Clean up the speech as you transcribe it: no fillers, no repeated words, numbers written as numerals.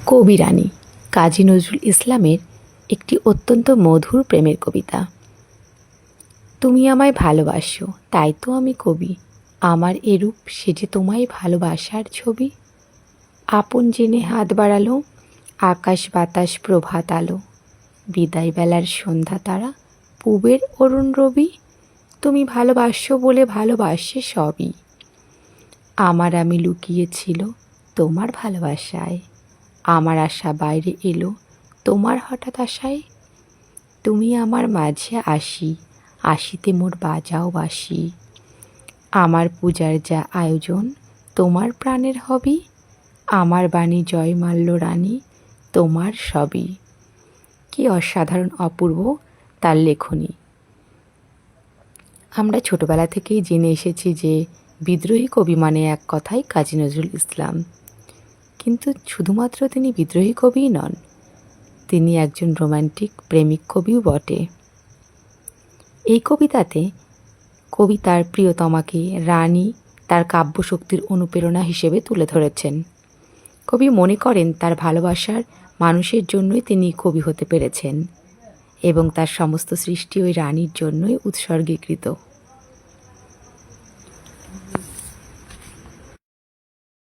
কবি রানী কাজী নজরুল ইসলামের একটি অত্যন্ত মধুর প্রেমের কবিতা। তুমি আমায় ভালোবাসো, তাই তো আমি কবি, আমার এরূপ সে যে তোমায় ভালোবাসার ছবি। আপন জেনে হাত বাড়ালো, আকাশ বাতাস প্রভাত আলো, বিদায় বেলার সন্ধ্যা তারা, পূবের অরুণ রবি। তুমি ভালোবাসো বলে ভালোবাসে সবই, আমার আমি লুকিয়েছিল তোমার ভালোবাসায়, আমার আশা বাইরে এলো তোমার হঠাৎ আশায়। তুমি আমার মাঝে আসিতে মোর বাজাও বাসি, আমার পূজার যা আয়োজন তোমার প্রাণের হবি, আমার বাণী জয়মাল্য রানী তোমার সবই। কি অসাধারণ অপূর্ব তার লেখনী। আমরা ছোটবেলা থেকেই জেনে এসেছি যে বিদ্রোহী কবি মানে এক কথায় কাজী নজরুল ইসলাম। কিন্তু শুধুমাত্র তিনি বিদ্রোহী কবিই নন, তিনি একজন রোম্যান্টিক প্রেমিক কবিও বটে। এই কবিতাতে কবি তার প্রিয়তমাকে রানী তার কাব্যশক্তির অনুপ্রেরণা হিসেবে তুলে ধরেছেন। কবি মনে করেন তার ভালোবাসার মানুষের জন্যই তিনি কবি হতে পেরেছেন এবং তার সমস্ত সৃষ্টি ওই রানীর জন্যই উৎসর্গীকৃত।